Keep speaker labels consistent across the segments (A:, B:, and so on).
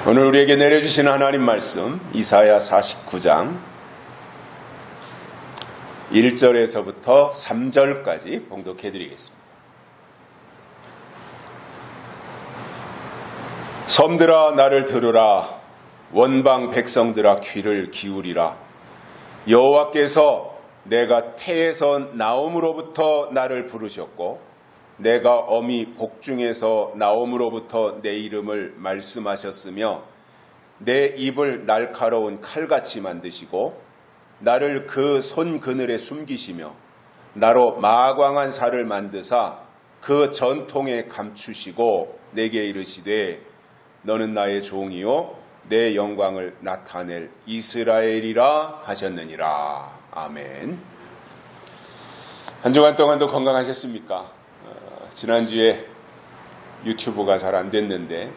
A: 오늘 우리에게 내려주신 하나님 말씀 이사야 49장 1절에서부터 3절까지 봉독해 드리겠습니다. 섬들아 나를 들으라. 원방 백성들아 귀를 기울이라. 여호와께서 내가 태에서 나옴으로부터 나를 부르셨고 내가 어미 복중에서 나옴으로부터 내 이름을 말씀하셨으며 내 입을 날카로운 칼같이 만드시고 나를 그 손 그늘에 숨기시며 나로 마광한 살을 만드사 그 전통에 감추시고 내게 이르시되 너는 나의 종이요 내 영광을 나타낼 이스라엘이라 하셨느니라. 아멘. 한 주간 동안도 건강하셨습니까? 지난주에 유튜브가 잘 안 됐는데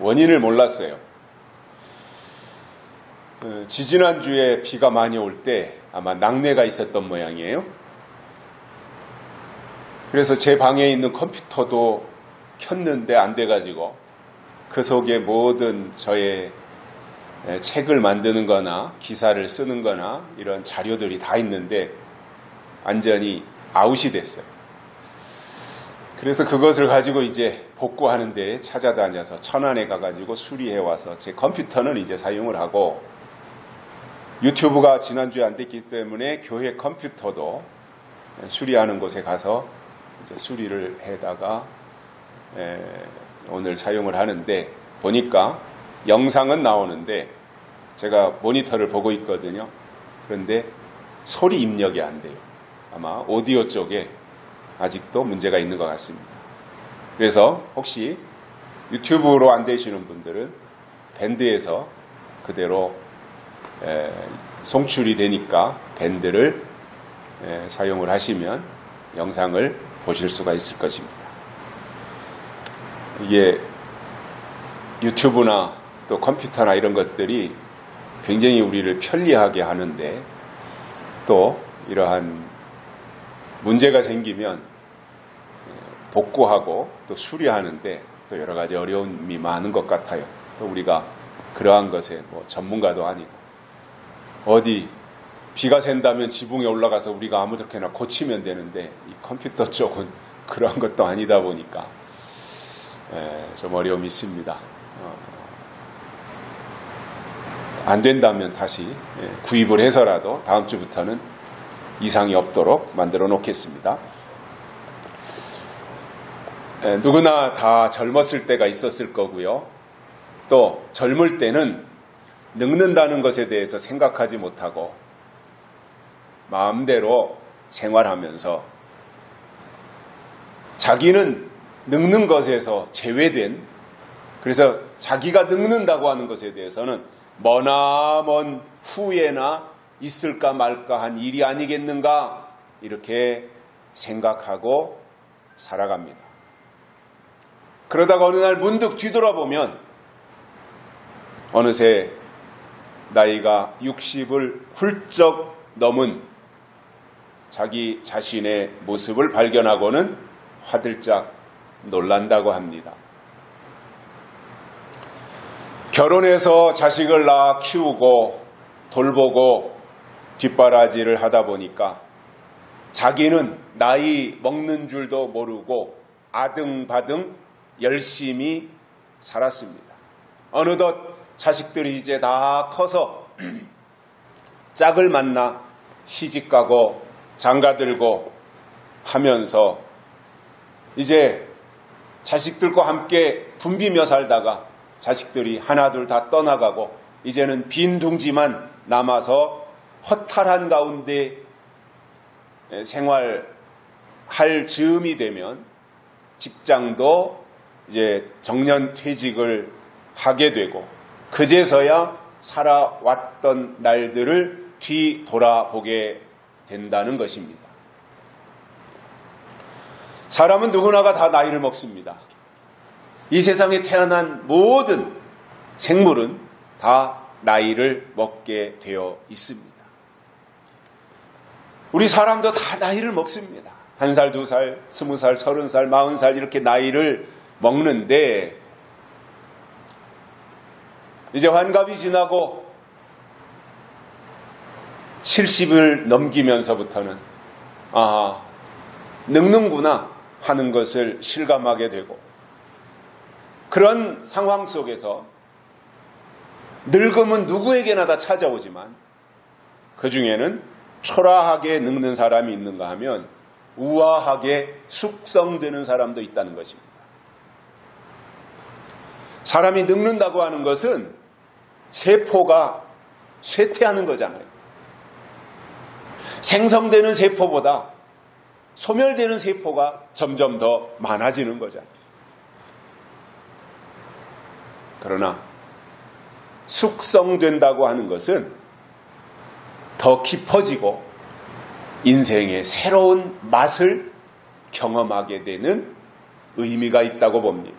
A: 원인을 몰랐어요. 지지난주에 비가 많이 올 때 아마 낙뢰가 있었던 모양이에요. 그래서 제 방에 있는 컴퓨터도 켰는데 안 돼가지고 그 속에 모든 저의 책을 만드는 거나 기사를 쓰는 거나 이런 자료들이 다 있는데 완전히 아웃이 됐어요. 그래서 그것을 가지고 이제 복구하는데 찾아다녀서 천안에 가가지고 수리해 와서 제 컴퓨터는 이제 사용을 하고 유튜브가 지난주에 안 됐기 때문에 교회 컴퓨터도 수리하는 곳에 가서 이제 수리를 해다가 오늘 사용을 하는데 보니까 영상은 나오는데 제가 모니터를 보고 있거든요. 그런데 소리 입력이 안 돼요. 아마 오디오 쪽에 아직도 문제가 있는 것 같습니다. 그래서 혹시 유튜브로 안 되시는 분들은 밴드에서 그대로 송출이 되니까 밴드를 사용을 하시면 영상을 보실 수가 있을 것입니다. 이게 유튜브나 또 컴퓨터나 이런 것들이 굉장히 우리를 편리하게 하는데 또 이러한 문제가 생기면 복구하고 또 수리하는데 또 여러 가지 어려움이 많은 것 같아요. 또 우리가 그러한 것에 뭐 전문가도 아니고 어디 비가 샌다면 지붕에 올라가서 우리가 아무렇게나 고치면 되는데 이 컴퓨터 쪽은 그런 것도 아니다 보니까 좀 어려움이 있습니다. 안 된다면 다시 구입을 해서라도 다음 주부터는 이상이 없도록 만들어 놓겠습니다. 누구나 다 젊었을 때가 있었을 거고요. 또 젊을 때는 늙는다는 것에 대해서 생각하지 못하고 마음대로 생활하면서 자기는 늙는 것에서 제외된, 그래서 자기가 늙는다고 하는 것에 대해서는 머나먼 후회나 있을까 말까 한 일이 아니겠는가 이렇게 생각하고 살아갑니다. 그러다가 어느 날 문득 뒤돌아보면 어느새 나이가 60을 훌쩍 넘은 자기 자신의 모습을 발견하고는 화들짝 놀란다고 합니다. 결혼해서 자식을 낳아 키우고 돌보고 뒷바라지를 하다 보니까 자기는 나이 먹는 줄도 모르고 아등바등 열심히 살았습니다. 어느덧 자식들이 이제 다 커서 짝을 만나 시집가고 장가들고 하면서 이제 자식들과 함께 붐비며 살다가 자식들이 하나둘 다 떠나가고 이제는 빈 둥지만 남아서 허탈한 가운데 생활할 즈음이 되면 직장도 이제 정년퇴직을 하게 되고 그제서야 살아왔던 날들을 뒤돌아보게 된다는 것입니다. 사람은 누구나가 다 나이를 먹습니다. 이 세상에 태어난 모든 생물은 다 나이를 먹게 되어 있습니다. 우리 사람도 다 나이를 먹습니다. 1살, 2살, 20살, 30살, 40살 이렇게 나이를 먹는데 이제 환갑이 지나고 70을 넘기면서부터는 늙는구나 하는 것을 실감하게 되고, 그런 상황 속에서 늙음은 누구에게나 다 찾아오지만 그 중에는 초라하게 늙는 사람이 있는가 하면 우아하게 숙성되는 사람도 있다는 것입니다. 사람이 늙는다고 하는 것은 세포가 쇠퇴하는 거잖아요. 생성되는 세포보다 소멸되는 세포가 점점 더 많아지는 거잖아요. 그러나 숙성된다고 하는 것은 더 깊어지고 인생의 새로운 맛을 경험하게 되는 의미가 있다고 봅니다.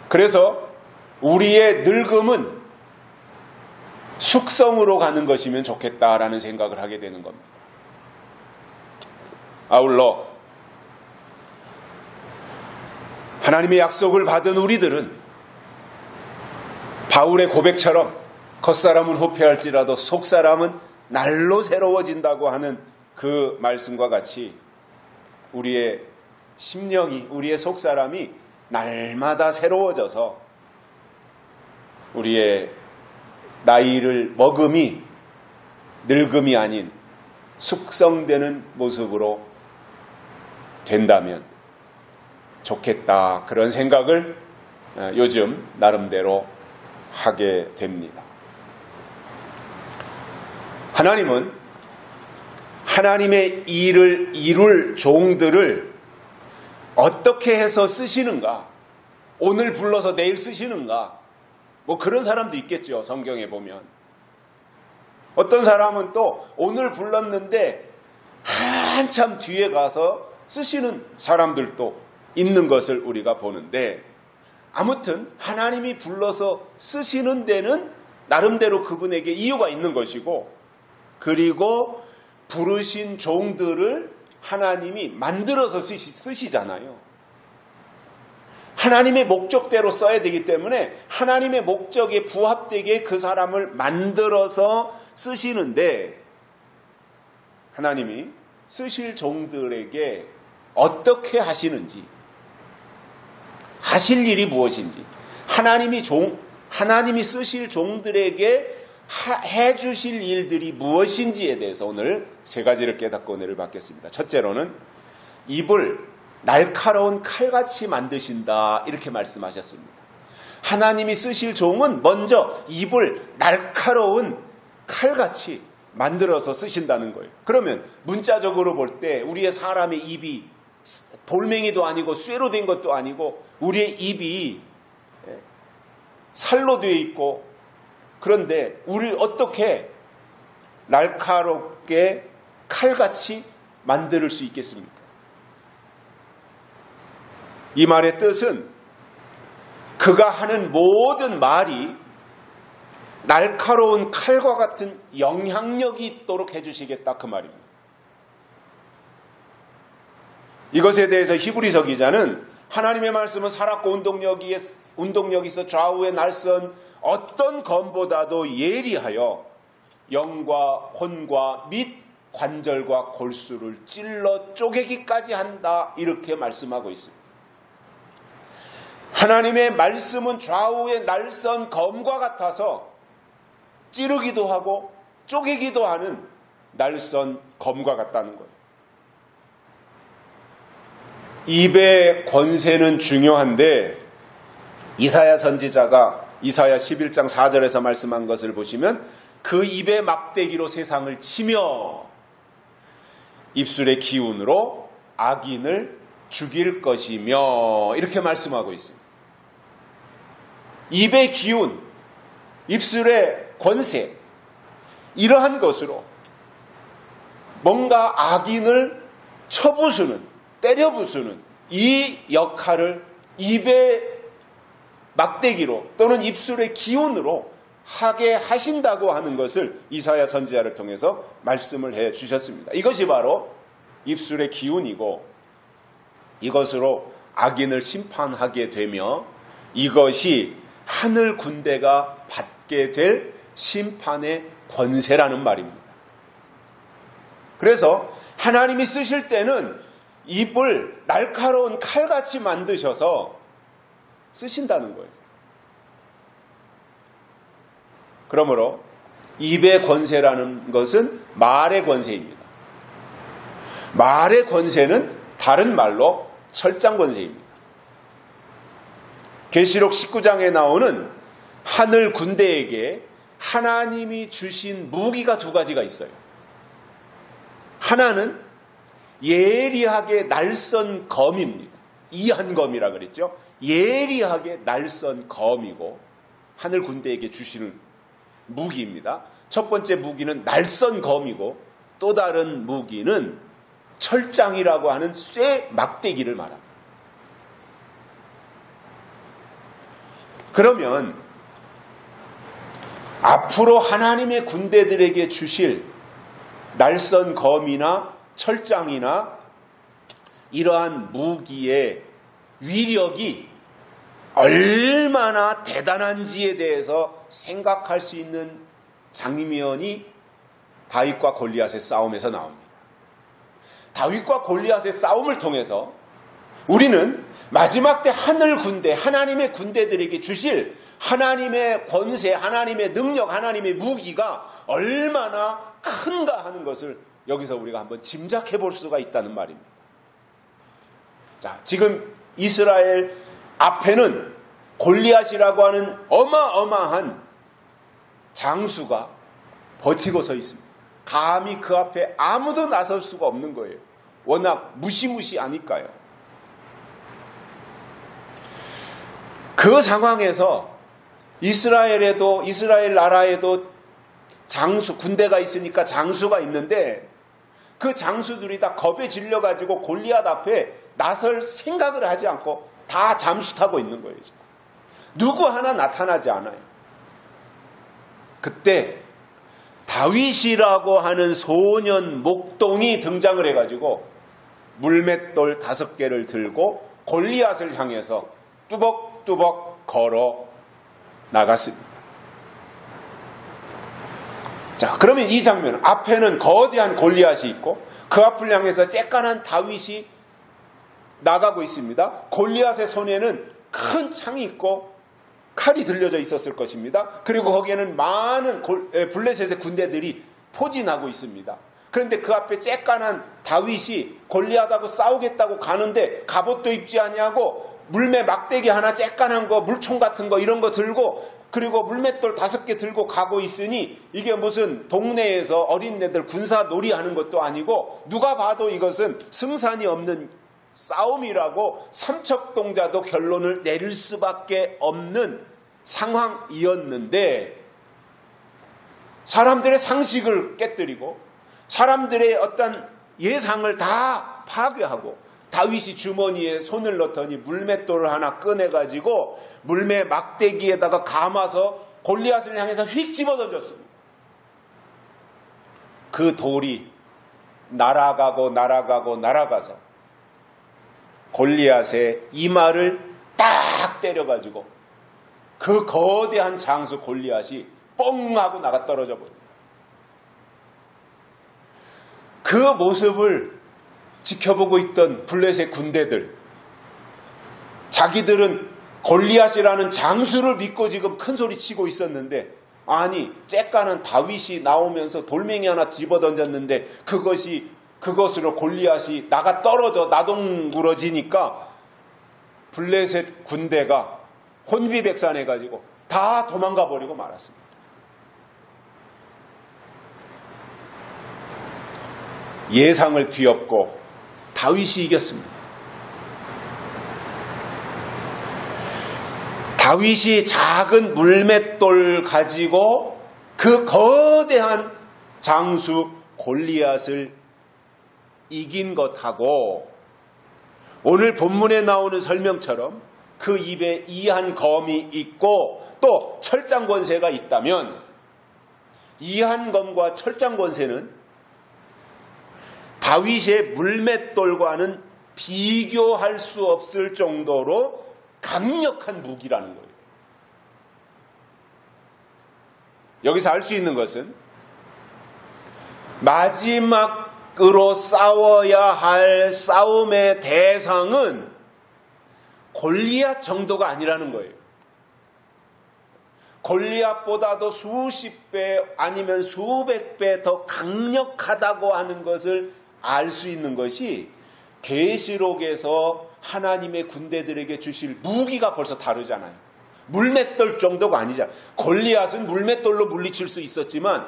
A: 그래서 우리의 늙음은 숙성으로 가는 것이면 좋겠다라는 생각을 하게 되는 겁니다. 아울러 하나님의 약속을 받은 우리들은 바울의 고백처럼 겉사람은 후패할지라도 속사람은 날로 새로워진다고 하는 그 말씀과 같이 우리의 심령이, 우리의 속사람이 날마다 새로워져서 우리의 나이를 먹음이 늙음이 아닌 숙성되는 모습으로 된다면 좋겠다, 그런 생각을 요즘 나름대로 하게 됩니다. 하나님은 하나님의 일을 이룰 종들을 어떻게 해서 쓰시는가, 오늘 불러서 내일 쓰시는가, 뭐 그런 사람도 있겠죠. 성경에 보면 어떤 사람은 또 오늘 불렀는데 한참 뒤에 가서 쓰시는 사람들도 있는 것을 우리가 보는데, 아무튼 하나님이 불러서 쓰시는 데는 나름대로 그분에게 이유가 있는 것이고, 그리고 부르신 종들을 하나님이 만들어서 쓰시잖아요. 하나님의 목적대로 써야 되기 때문에 하나님의 목적에 부합되게 그 사람을 만들어서 쓰시는데, 하나님이 쓰실 종들에게 어떻게 하시는지, 하실 일이 무엇인지, 하나님이 쓰실 종들에게 해주실 일들이 무엇인지에 대해서 오늘 세 가지를 깨닫고 은혜를 받겠습니다. 첫째로는 입을 날카로운 칼같이 만드신다, 이렇게 말씀하셨습니다. 하나님이 쓰실 종은 먼저 입을 날카로운 칼같이 만들어서 쓰신다는 거예요. 그러면 문자적으로 볼 때 우리의 사람의 입이 돌멩이도 아니고 쇠로 된 것도 아니고 우리의 입이 살로 되어 있고, 그런데 우리를 어떻게 날카롭게 칼같이 만들 수 있겠습니까? 이 말의 뜻은 그가 하는 모든 말이 날카로운 칼과 같은 영향력이 있도록 해주시겠다, 그 말입니다. 이것에 대해서 히브리서 기자는 하나님의 말씀은 살았고 운동력이 있어 좌우의 날선 어떤 검보다도 예리하여 영과 혼과 및 관절과 골수를 찔러 쪼개기까지 한다, 이렇게 말씀하고 있습니다. 하나님의 말씀은 좌우의 날선 검과 같아서 찌르기도 하고 쪼개기도 하는 날선 검과 같다는 거예요. 입의 권세는 중요한데, 이사야 선지자가 이사야 11장 4절에서 말씀한 것을 보시면 그 입의 막대기로 세상을 치며 입술의 기운으로 악인을 죽일 것이며, 이렇게 말씀하고 있습니다. 입의 기운, 입술의 권세, 이러한 것으로 뭔가 악인을 쳐부수는, 때려부수는 이 역할을 입의 막대기로 또는 입술의 기운으로 하게 하신다고 하는 것을 이사야 선지자를 통해서 말씀을 해 주셨습니다. 이것이 바로 입술의 기운이고, 이것으로 악인을 심판하게 되며, 이것이 하늘 군대가 받게 될 심판의 권세라는 말입니다. 그래서 하나님이 쓰실 때는 입을 날카로운 칼같이 만드셔서 쓰신다는 거예요. 그러므로 입의 권세라는 것은 말의 권세입니다. 말의 권세는 다른 말로 철장 권세입니다. 계시록 19장에 나오는 하늘 군대에게 하나님이 주신 무기가 두 가지가 있어요. 하나는 예리하게 날선 검입니다. 이한검이라 그랬죠. 예리하게 날선 검이고 하늘 군대에게 주시는 무기입니다. 첫 번째 무기는 날선 검이고 또 다른 무기는 철장이라고 하는 쇠 막대기를 말합니다. 그러면 앞으로 하나님의 군대들에게 주실 날선 검이나 철장이나 이러한 무기의 위력이 얼마나 대단한지에 대해서 생각할 수 있는 장면이 다윗과 골리앗의 싸움에서 나옵니다. 다윗과 골리앗의 싸움을 통해서 우리는 마지막 때 하늘 군대, 하나님의 군대들에게 주실 하나님의 권세, 하나님의 능력, 하나님의 무기가 얼마나 큰가 하는 것을 여기서 우리가 한번 짐작해 볼 수가 있다는 말입니다. 자, 지금 이스라엘 앞에는 골리앗이라고 하는 어마어마한 장수가 버티고 서 있습니다. 감히 그 앞에 아무도 나설 수가 없는 거예요. 워낙 무시무시하니까요. 그 상황에서 이스라엘 나라에도 장수, 군대가 있으니까 장수가 있는데 그 장수들이 다 겁에 질려가지고 골리앗 앞에 나설 생각을 하지 않고 다 잠수 타고 있는 거예요. 누구 하나 나타나지 않아요. 그때 다윗이라고 하는 소년 목동이 등장을 해가지고 물맷돌 5개를 들고 골리앗을 향해서 뚜벅뚜벅 걸어 나갔습니다. 자, 그러면 이 장면, 앞에는 거대한 골리앗이 있고 그 앞을 향해서 쬐깐한 다윗이 나가고 있습니다. 골리앗의 손에는 큰 창이 있고 칼이 들려져 있었을 것입니다. 그리고 거기에는 많은 블레셋의 군대들이 포진하고 있습니다. 그런데 그 앞에 쬐깐한 다윗이 골리앗하고 싸우겠다고 가는데 갑옷도 입지 아니하고 물매 막대기 하나 쬐깐한 거, 물총 같은 거 이런 거 들고 그리고 물맷돌 5개 들고 가고 있으니 이게 무슨 동네에서 어린애들 군사놀이 하는 것도 아니고 누가 봐도 이것은 승산이 없는 싸움이라고 삼척동자도 결론을 내릴 수밖에 없는 상황이었는데 사람들의 상식을 깨뜨리고 사람들의 어떤 예상을 다 파괴하고 다윗이 주머니에 손을 넣더니 물맷돌을 하나 꺼내가지고 물매 막대기에다가 감아서 골리앗을 향해서 휙 집어던졌습니다. 그 돌이 날아가서 골리앗의 이마를 딱 때려가지고 그 거대한 장수 골리앗이 뻥 하고 나가 떨어져 버립니다. 그 모습을 지켜보고 있던 블레셋 군대들, 자기들은 골리앗이라는 장수를 믿고 지금 큰 소리 치고 있었는데 아니 쬐까는 다윗이 나오면서 돌멩이 하나 집어던졌는데 그것으로 골리앗이 나가 떨어져 나동그러지니까 블레셋 군대가 혼비백산해가지고 다 도망가 버리고 말았습니다. 예상을 뒤엎고 다윗이 이겼습니다. 다윗이 작은 물맷돌 가지고 그 거대한 장수 골리앗을 이긴 것하고 오늘 본문에 나오는 설명처럼 그 입에 이한 검이 있고 또 철장 권세가 있다면 이한 검과 철장 권세는 다윗의 물맷돌과는 비교할 수 없을 정도로 강력한 무기라는 거예요. 여기서 알 수 있는 것은 마지막으로 싸워야 할 싸움의 대상은 골리앗 정도가 아니라는 거예요. 골리앗보다도 수십 배 아니면 수백 배 더 강력하다고 하는 것을 알 수 있는 것이 계시록에서 하나님의 군대들에게 주실 무기가 벌써 다르잖아요. 물맷돌 정도가 아니잖아요. 골리앗은 물맷돌로 물리칠 수 있었지만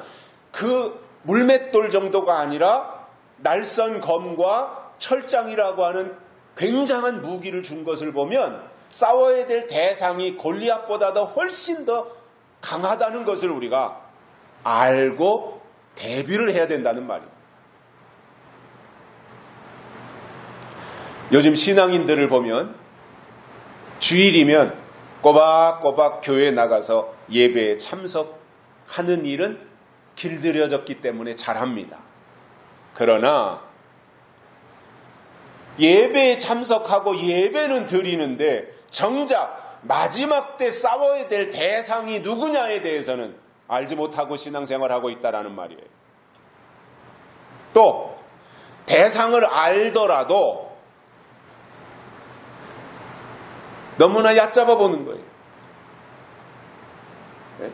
A: 그 물맷돌 정도가 아니라 날선 검과 철장이라고 하는 굉장한 무기를 준 것을 보면 싸워야 될 대상이 골리앗보다도 훨씬 더 강하다는 것을 우리가 알고 대비를 해야 된다는 말입니다. 요즘 신앙인들을 보면 주일이면 꼬박꼬박 교회에 나가서 예배에 참석하는 일은 길들여졌기 때문에 잘합니다. 그러나 예배에 참석하고 예배는 드리는데 정작 마지막 때 싸워야 될 대상이 누구냐에 대해서는 알지 못하고 신앙생활하고 있다라는 말이에요. 또 대상을 알더라도 너무나 얕잡아 보는 거예요.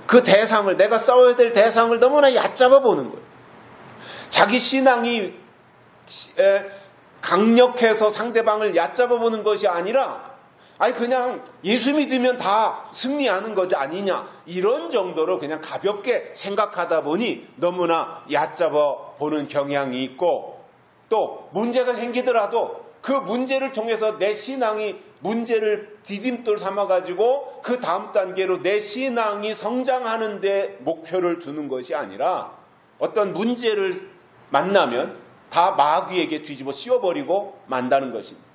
A: 그 대상을, 내가 싸워야 될 대상을 너무나 얕잡아 보는 거예요. 자기 신앙이 강력해서 상대방을 얕잡아 보는 것이 아니라 그냥 예수 믿으면 다 승리하는 것 아니냐, 이런 정도로 그냥 가볍게 생각하다 보니 너무나 얕잡아 보는 경향이 있고, 또 문제가 생기더라도 그 문제를 통해서 내 신앙이 문제를 디딤돌 삼아가지고 그 다음 단계로 내 신앙이 성장하는 데 목표를 두는 것이 아니라 어떤 문제를 만나면 다 마귀에게 뒤집어 씌워버리고 만다는 것입니다.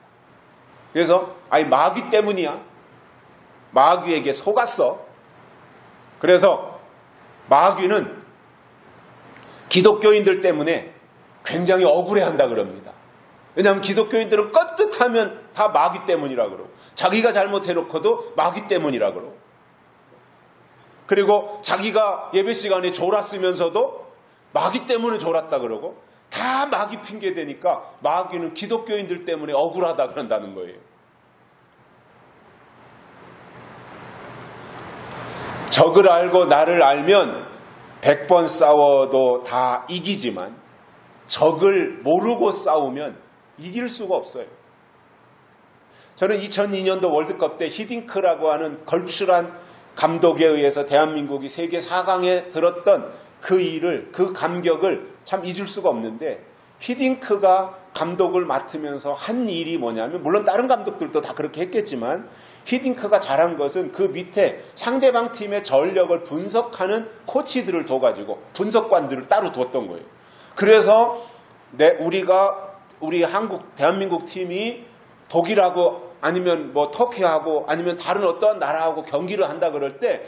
A: 그래서 마귀 때문이야, 마귀에게 속았어. 그래서 마귀는 기독교인들 때문에 굉장히 억울해한다 그럽니다. 왜냐하면 기독교인들은 껐듯하면 다 마귀 때문이라 그러고, 자기가 잘못해놓고도 마귀 때문이라 그러고, 그리고 자기가 예배 시간에 졸았으면서도 마귀 때문에 졸았다 그러고, 다 마귀 핑계 대니까 마귀는 기독교인들 때문에 억울하다 그런다는 거예요. 적을 알고 나를 알면 100번 싸워도 다 이기지만 적을 모르고 싸우면 이길 수가 없어요. 저는 2002년도 월드컵 때 히딩크라고 하는 걸출한 감독에 의해서 대한민국이 세계 4강에 들었던 그 일을, 그 감격을 참 잊을 수가 없는데, 히딩크가 감독을 맡으면서 한 일이 뭐냐면, 물론 다른 감독들도 다 그렇게 했겠지만 히딩크가 잘한 것은 그 밑에 상대방 팀의 전력을 분석하는 코치들을 분석관들을 따로 뒀던 거예요. 그래서 우리 대한민국 팀이 독일하고 아니면 터키하고 아니면 다른 어떠한 나라하고 경기를 한다 그럴 때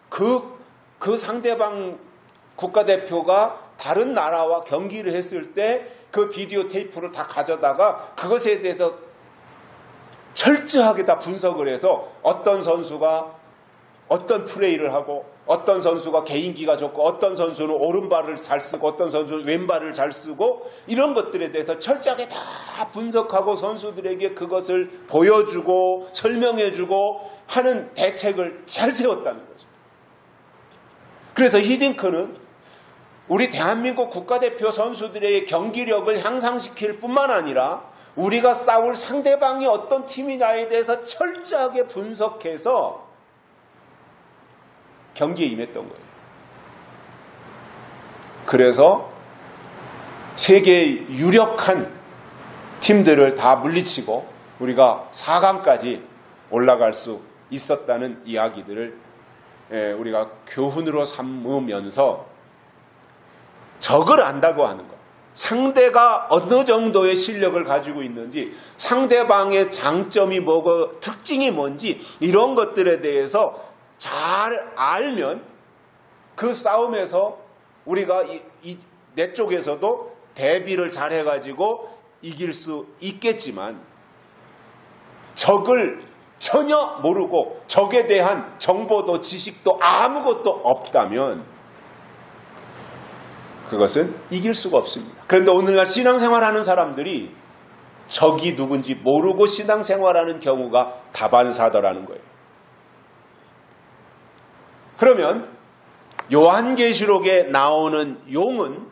A: 그 상대방 국가대표가 다른 나라와 경기를 했을 때 그 비디오 테이프를 다 가져다가 그것에 대해서 철저하게 다 분석을 해서 어떤 선수가 어떤 플레이를 하고, 어떤 선수가 개인기가 좋고, 어떤 선수는 오른발을 잘 쓰고, 어떤 선수는 왼발을 잘 쓰고, 이런 것들에 대해서 철저하게 다 분석하고 선수들에게 그것을 보여주고 설명해주고 하는 대책을 잘 세웠다는 거죠. 그래서 히딩크는 우리 대한민국 국가대표 선수들의 경기력을 향상시킬 뿐만 아니라 우리가 싸울 상대방이 어떤 팀이냐에 대해서 철저하게 분석해서 경기에 임했던 거예요. 그래서 세계의 유력한 팀들을 다 물리치고 우리가 4강까지 올라갈 수 있었다는 이야기들을 우리가 교훈으로 삼으면서 적을 안다고 하는 것, 상대가 어느 정도의 실력을 가지고 있는지, 상대방의 장점이 뭐고 특징이 뭔지, 이런 것들에 대해서 잘 알면 그 싸움에서 우리가 내 쪽에서도 대비를 잘 해가지고 이길 수 있겠지만, 적을 전혀 모르고 적에 대한 정보도 지식도 아무것도 없다면 그것은 이길 수가 없습니다. 그런데 오늘날 신앙생활하는 사람들이 적이 누군지 모르고 신앙생활하는 경우가 다반사더라는 거예요. 그러면 요한계시록에 나오는 용은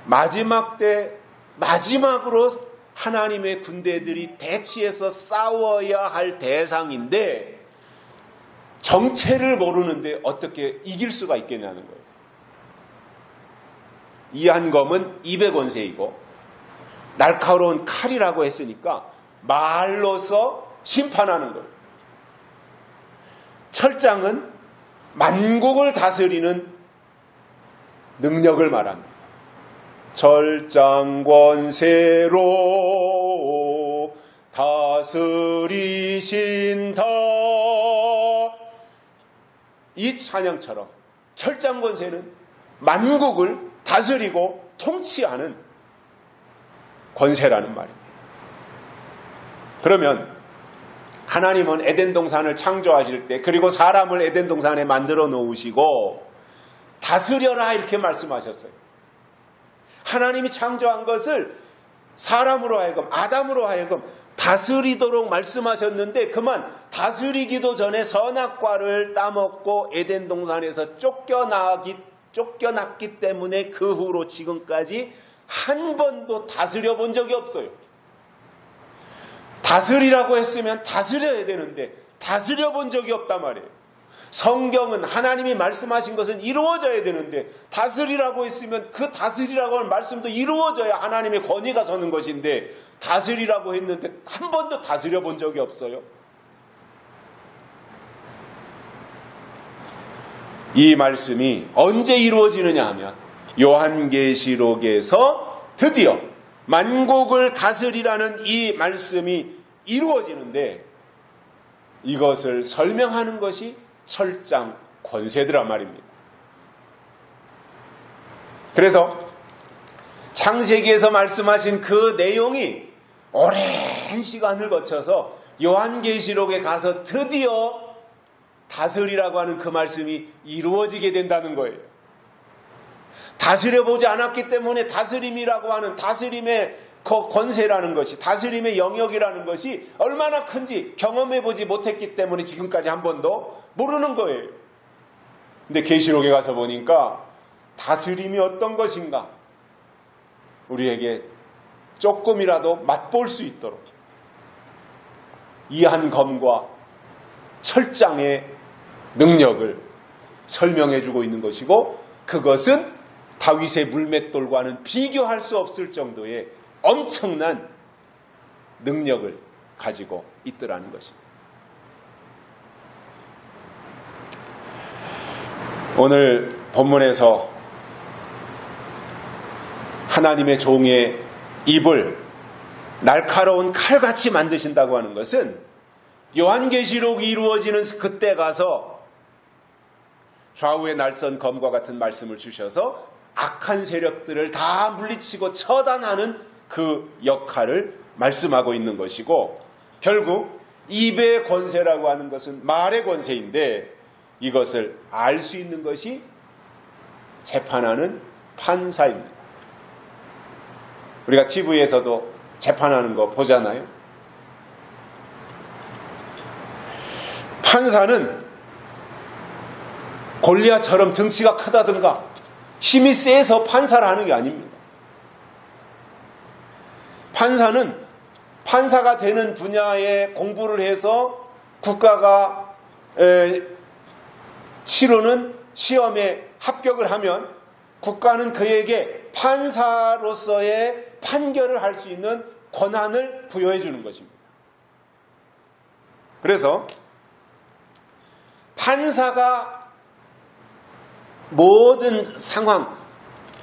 A: 마지막 때 마지막으로 하나님의 군대들이 대치해서 싸워야 할 대상인데 정체를 모르는데 어떻게 이길 수가 있겠냐는 거예요. 이 한 검은 입의 권세이고 날카로운 칼이라고 했으니까 말로서 심판하는 거예요. 철장은 만국을 다스리는 능력을 말합니다. 철장권세로 다스리신다. 이 찬양처럼 철장권세는 만국을 다스리고 통치하는 권세라는 말입니다. 그러면 하나님은 에덴 동산을 창조하실 때 그리고 사람을 에덴 동산에 만들어 놓으시고 다스려라 이렇게 말씀하셨어요. 하나님이 창조한 것을 사람으로 하여금 아담으로 하여금 다스리도록 말씀하셨는데 그만 다스리기도 전에 선악과를 따먹고 에덴 동산에서 쫓겨났기 때문에 그 후로 지금까지 한 번도 다스려 본 적이 없어요. 다스리라고 했으면 다스려야 되는데 다스려 본 적이 없단 말이에요. 성경은 하나님이 말씀하신 것은 이루어져야 되는데 다스리라고 했으면 그 다스리라고 하는 말씀도 이루어져야 하나님의 권위가 서는 것인데 다스리라고 했는데 한 번도 다스려 본 적이 없어요. 이 말씀이 언제 이루어지느냐 하면 요한계시록에서 드디어 만국을 다스리라는 이 말씀이 이루어지는데 이것을 설명하는 것이 철장 권세드란 말입니다. 그래서 창세기에서 말씀하신 그 내용이 오랜 시간을 거쳐서 요한계시록에 가서 드디어 다스리라고 하는 그 말씀이 이루어지게 된다는 거예요. 다스려보지 않았기 때문에 다스림이라고 하는 다스림의 권세라는 것이 다스림의 영역이라는 것이 얼마나 큰지 경험해보지 못했기 때문에 지금까지 한 번도 모르는 거예요. 근데 계시록에 가서 보니까 다스림이 어떤 것인가 우리에게 조금이라도 맛볼 수 있도록 이 한 검과 철장의 능력을 설명해주고 있는 것이고 그것은 다윗의 물맷돌과는 비교할 수 없을 정도의 엄청난 능력을 가지고 있더라는 것입니다. 오늘 본문에서 하나님의 종의 입을 날카로운 칼같이 만드신다고 하는 것은 요한계시록이 이루어지는 그때 가서 좌우의 날선 검과 같은 말씀을 주셔서 악한 세력들을 다 물리치고 처단하는 그 역할을 말씀하고 있는 것이고 결국 입의 권세라고 하는 것은 말의 권세인데 이것을 알 수 있는 것이 재판하는 판사입니다. 우리가 TV에서도 재판하는 거 보잖아요. 판사는 골리앗처럼 등치가 크다든가 힘이 세서 판사를 하는 게 아닙니다. 판사는 판사가 되는 분야에 공부를 해서 국가가 치르는 시험에 합격을 하면 국가는 그에게 판사로서의 판결을 할 수 있는 권한을 부여해 주는 것입니다. 그래서 판사가 모든 상황,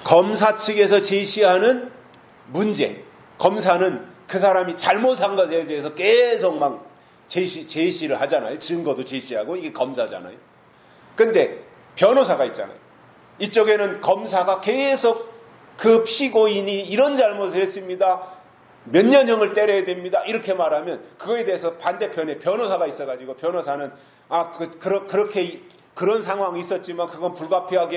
A: 검사 측에서 제시하는 문제, 검사는 그 사람이 잘못한 것에 대해서 계속 막 제시를 하잖아요. 증거도 제시하고 이게 검사잖아요. 근데 변호사가 있잖아요. 이쪽에는 검사가 계속 그 피고인이 이런 잘못을 했습니다. 몇 년형을 때려야 됩니다. 이렇게 말하면 그거에 대해서 반대편에 변호사가 있어가지고 변호사는 그렇게 그런 상황이 있었지만 그건 불가피한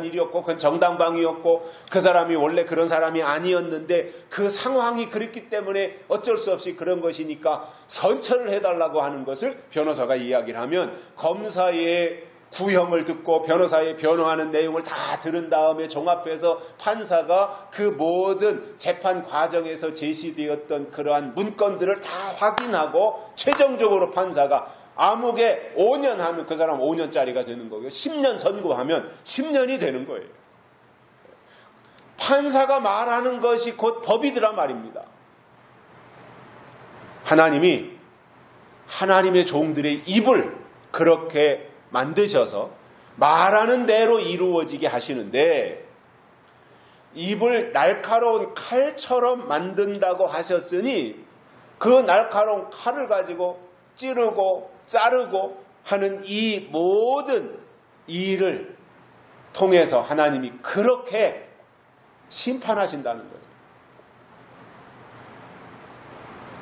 A: 일이었고 그건 정당방위였고 그 사람이 원래 그런 사람이 아니었는데 그 상황이 그랬기 때문에 어쩔 수 없이 그런 것이니까 선처를 해달라고 하는 것을 변호사가 이야기를 하면 검사의 구형을 듣고 변호사의 변호하는 내용을 다 들은 다음에 종합해서 판사가 그 모든 재판 과정에서 제시되었던 그러한 문건들을 다 확인하고 최종적으로 판사가 아무개 5년 하면 그 사람 5년짜리가 되는 거고요. 10년 선고하면 10년이 되는 거예요. 판사가 말하는 것이 곧 법이더라 말입니다. 하나님이 하나님의 종들의 입을 그렇게 만드셔서 말하는 대로 이루어지게 하시는데 입을 날카로운 칼처럼 만든다고 하셨으니 그 날카로운 칼을 가지고 찌르고 자르고 하는 이 모든 일을 통해서 하나님이 그렇게 심판하신다는 거예요.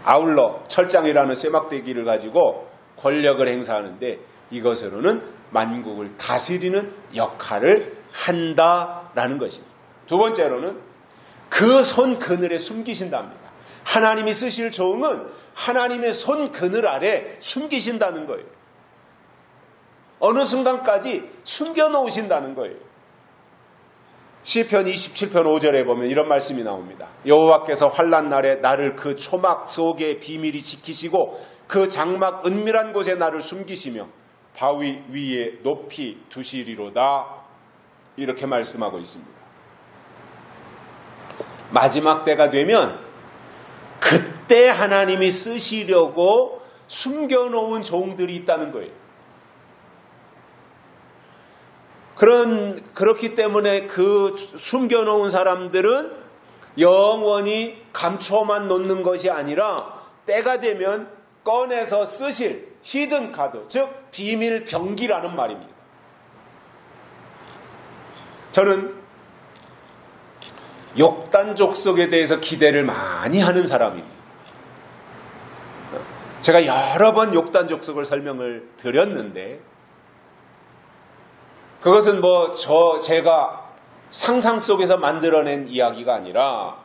A: 아울러 철장이라는 쇠막대기를 가지고 권력을 행사하는데 이것으로는 만국을 다스리는 역할을 한다라는 것입니다. 두 번째로는 그 손 그늘에 숨기신답니다. 하나님이 쓰실 종은 하나님의 손 그늘 아래 숨기신다는 거예요. 어느 순간까지 숨겨놓으신다는 거예요. 시편 27편 5절에 보면 이런 말씀이 나옵니다. 여호와께서 환난 날에 나를 그 초막 속에 비밀히 지키시고 그 장막 은밀한 곳에 나를 숨기시며 바위 위에 높이 두시리로다. 이렇게 말씀하고 있습니다. 마지막 때가 되면 그때 하나님이 쓰시려고 숨겨놓은 종들이 있다는 거예요. 그렇기 때문에 그 숨겨놓은 사람들은 영원히 감춰만 놓는 것이 아니라 때가 되면 꺼내서 쓰실 히든 카드, 즉 비밀 병기라는 말입니다. 저는 욕단 족속에 대해서 기대를 많이 하는 사람입니다. 제가 여러 번 욕단 족속을 설명을 드렸는데 그것은 제가 상상 속에서 만들어낸 이야기가 아니라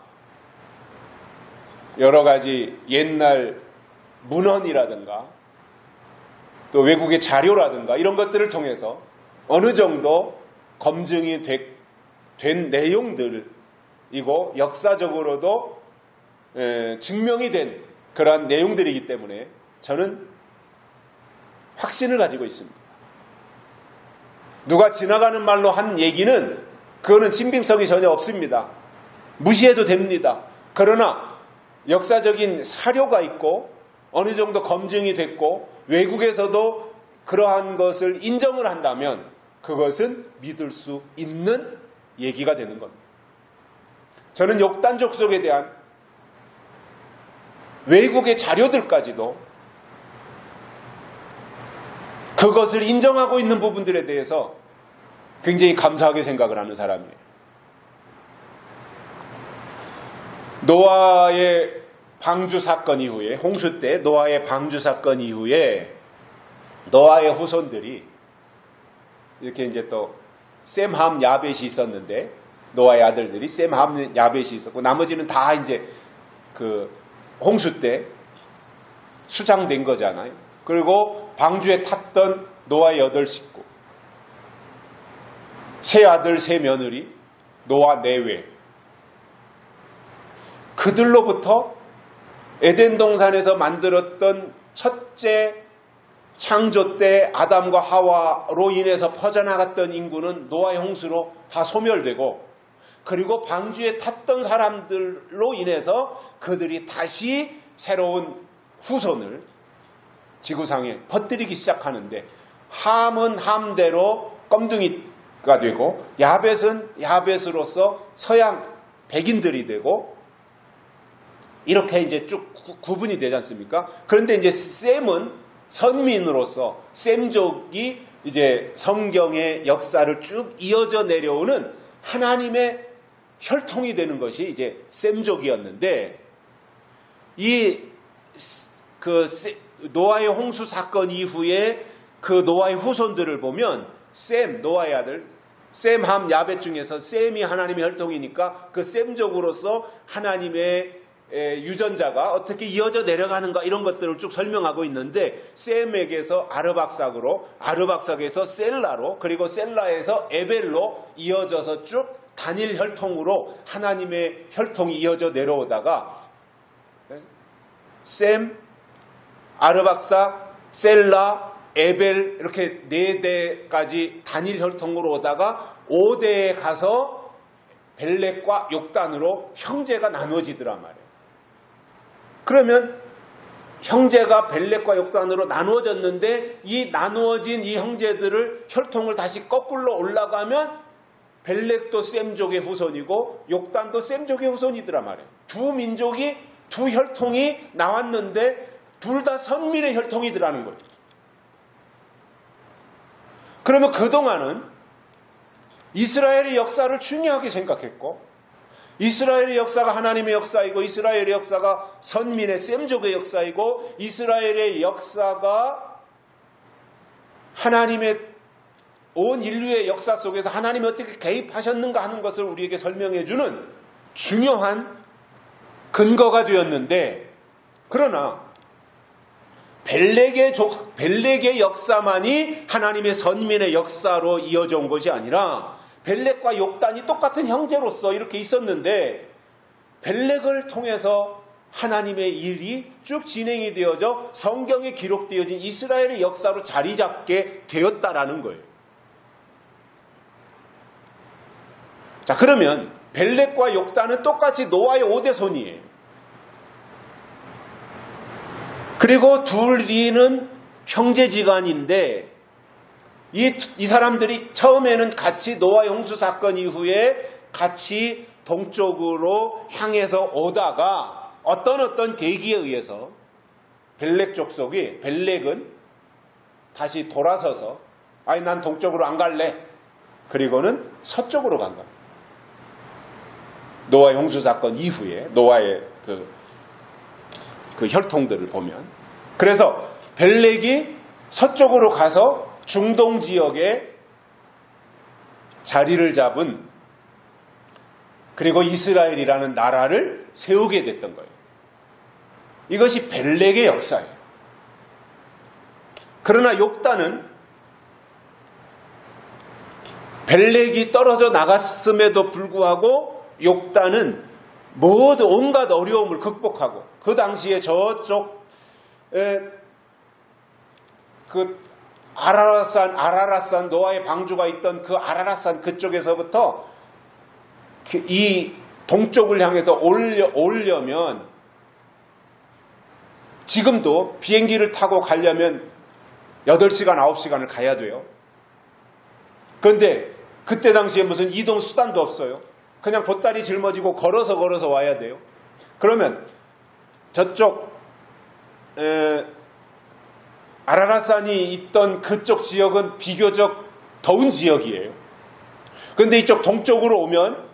A: 여러 가지 옛날 문헌이라든가 또 외국의 자료라든가 이런 것들을 통해서 어느 정도 검증이 된 내용들이고 역사적으로도 증명이 된 그러한 내용들이기 때문에 저는 확신을 가지고 있습니다. 누가 지나가는 말로 한 얘기는 그거는 신빙성이 전혀 없습니다. 무시해도 됩니다. 그러나 역사적인 사료가 있고 어느 정도 검증이 됐고 외국에서도 그러한 것을 인정을 한다면 그것은 믿을 수 있는 얘기가 되는 겁니다. 저는 욕단 족속에 대한 외국의 자료들까지도 그것을 인정하고 있는 부분들에 대해서 굉장히 감사하게 생각을 하는 사람이에요. 노아의 방주 사건 이후에, 홍수 때 노아의 방주 사건 이후에 노아의 후손들이 이렇게 이제 또 셈함 야벳이 있었는데 노아의 아들들이 셈함 야벳이 있었고 나머지는 다 이제 그 홍수 때 수장된 거잖아요. 그리고 방주에 탔던 노아의 8식구, 세 아들 세 며느리, 노아 내외, 그들로부터 에덴 동산에서 만들었던 첫째 창조 때 아담과 하와로 인해서 퍼져나갔던 인구는 노아의 홍수로 다 소멸되고 그리고 방주에 탔던 사람들로 인해서 그들이 다시 새로운 후손을 지구상에 퍼뜨리기 시작하는데 함은 함대로 껌둥이가 되고 야벳은 야벳으로서 서양 백인들이 되고 이렇게 이제 쭉 구분이 되지 않습니까? 그런데 이제 셈은 선민으로서 셈족이 이제 성경의 역사를 쭉 이어져 내려오는 하나님의 혈통이 되는 것이 이제 셈족이었는데 노아의 홍수 사건 이후에 그 노아의 후손들을 보면 셈, 노아의 아들 셈, 함, 야벳 중에서 셈이 하나님의 혈통이니까 그 셈족으로서 하나님의 유전자가 어떻게 이어져 내려가는가 이런 것들을 쭉 설명하고 있는데 셈에게서 아르박삭으로, 아르박삭에서 셀라로, 그리고 셀라에서 에벨로 이어져서 쭉 단일 혈통으로 하나님의 혈통이 이어져 내려오다가 셈, 아르박삭, 셀라, 에벨 이렇게 4대까지 단일 혈통으로 오다가 5대에 가서 벨렉과 욕단으로 형제가 나누어지더란 말이에요. 그러면 형제가 벨렉과 욕단으로 나누어졌는데 이 나누어진 이 형제들을 혈통을 다시 거꾸로 올라가면 벨렉도 셈족의 후손이고 욕단도 셈족의 후손이더란 말이에요. 두 민족이 두 혈통이 나왔는데 둘 다 선민의 혈통이더라는 거예요. 그러면 그동안은 이스라엘의 역사를 중요하게 생각했고 이스라엘의 역사가 하나님의 역사이고 이스라엘의 역사가 선민의 셈족의 역사이고 이스라엘의 역사가 하나님의 온 인류의 역사 속에서 하나님이 어떻게 개입하셨는가 하는 것을 우리에게 설명해주는 중요한 근거가 되었는데 그러나 벨렉의 역사만이 하나님의 선민의 역사로 이어져 온 것이 아니라 벨렉과 욕단이 똑같은 형제로서 이렇게 있었는데 벨렉을 통해서 하나님의 일이 쭉 진행이 되어져 성경에 기록되어진 이스라엘의 역사로 자리 잡게 되었다라는 거예요. 자, 그러면 벨렉과 욕단은 똑같이 노아의 5대 손이에요. 그리고 둘이는 형제지간인데 이 사람들이 처음에는 같이 노아 홍수 사건 이후에 같이 동쪽으로 향해서 오다가 어떤 계기에 의해서 벨렉은 다시 돌아서서 아니 난 동쪽으로 안 갈래. 그리고는 서쪽으로 간 거야. 노아 홍수 사건 이후에 노아의 그 혈통들을 보면 그래서 벨렉이 서쪽으로 가서 중동 지역에 자리를 잡은 그리고 이스라엘이라는 나라를 세우게 됐던 거예요. 이것이 벨렉의 역사예요. 그러나 욕단은 벨렉이 떨어져 나갔음에도 불구하고 욕단은 모두 온갖 어려움을 극복하고 그 당시에 저쪽 그 아라랏산 노아의 방주가 있던 그 아라랏산 그쪽에서부터 이 동쪽을 향해서 오려면 지금도 비행기를 타고 가려면 8시간 9시간을 가야 돼요. 그런데 그때 당시에 무슨 이동 수단도 없어요. 그냥 보따리 짊어지고 걸어서 와야 돼요. 그러면 저쪽 아라랏산이 있던 그쪽 지역은 비교적 더운 지역이에요. 그런데 이쪽 동쪽으로 오면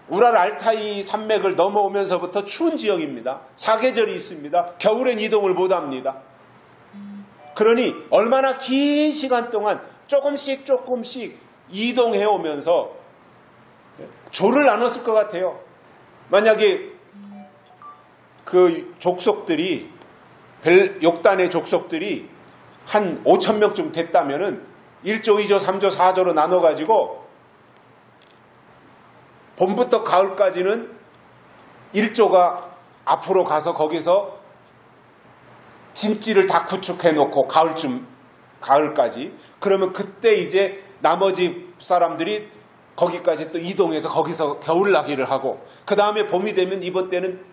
A: 우랄 알타이 산맥을 넘어오면서부터 추운 지역입니다. 사계절이 있습니다. 겨울엔 이동을 못합니다. 그러니 얼마나 긴 시간 동안 조금씩 이동해 오면서 조를 나눴을 것 같아요. 만약에 그 족속들이 욕단의 족속들이 한 5,000명쯤 됐다면은 1조, 2조, 3조, 4조로 나눠가지고 봄부터 가을까지는 1조가 앞으로 가서 거기서 진지를 다 구축해 놓고 가을까지 그러면 그때 이제 나머지 사람들이 거기까지 또 이동해서 거기서 겨울나기를 하고 그 다음에 봄이 되면 이번 때는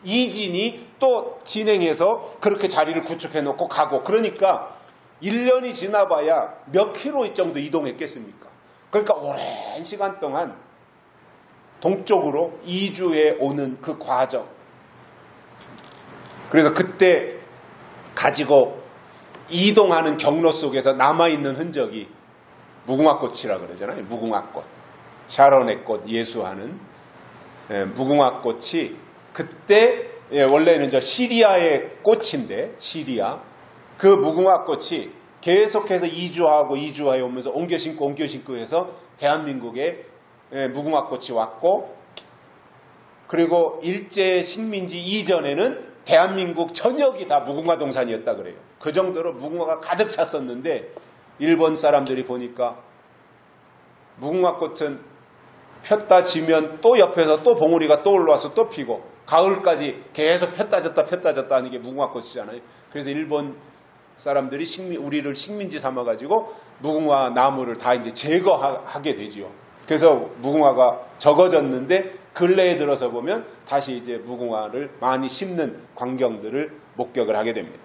A: 이진이 또 진행해서 그렇게 자리를 구축해 놓고 가고 그러니까 1년이 지나봐야 몇 킬로 정도 이동했겠습니까? 그러니까 오랜 시간 동안 동쪽으로 이주해 오는 그 과정. 그래서 그때 가지고 이동하는 경로 속에서 남아있는 흔적이 무궁화꽃이라 그러잖아요. 무궁화꽃. 샤론의 꽃 예수하는 무궁화꽃이 그때 원래는 저 시리아의 꽃인데 시리아 그 무궁화꽃이 계속해서 이주해 오면서 옮겨 심고 해서 대한민국에 무궁화꽃이 왔고, 그리고 일제 식민지 이전에는 대한민국 전역이 다 무궁화 동산이었다 그래요. 그 정도로 무궁화가 가득 찼었는데 일본 사람들이 보니까 무궁화꽃은 폈다 지면 또 옆에서 또 봉우리가 또 올라와서 또 피고 가을까지 계속 폈다 졌다 하는 게 무궁화꽃이잖아요. 그래서 일본 사람들이 우리를 식민지 삼아가지고 무궁화 나무를 다 이제 제거하게 되지요. 그래서 무궁화가 적어졌는데 근래에 들어서 보면 다시 이제 무궁화를 많이 심는 광경들을 목격을 하게 됩니다.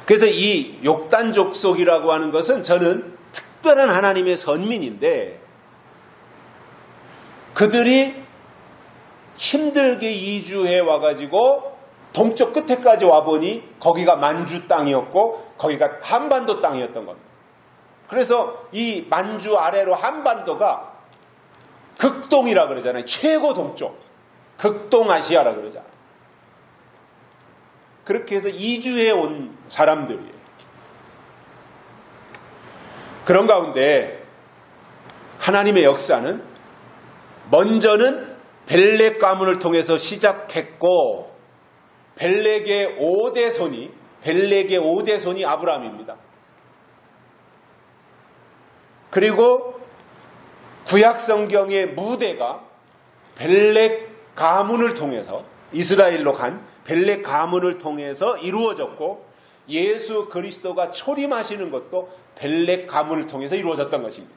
A: 그래서 이 욕단족속이라고 하는 것은 저는 특별한 하나님의 선민인데, 그들이 힘들게 이주해 와가지고 동쪽 끝에까지 와보니 거기가 만주 땅이었고 거기가 한반도 땅이었던 겁니다. 그래서 이 만주 아래로 한반도가 극동이라 그러잖아요. 최고 동쪽. 극동아시아라 그러잖아요. 그렇게 해서 이주해 온 사람들이에요. 그런 가운데 하나님의 역사는 먼저는 벨렉 가문을 통해서 시작했고, 벨렉의 5대 손이 아브라함입니다. 그리고 구약 성경의 무대가 벨렉 가문을 통해서, 이스라엘로 간 벨렉 가문을 통해서 이루어졌고, 예수 그리스도가 초림하시는 것도 벨렉 가문을 통해서 이루어졌던 것입니다.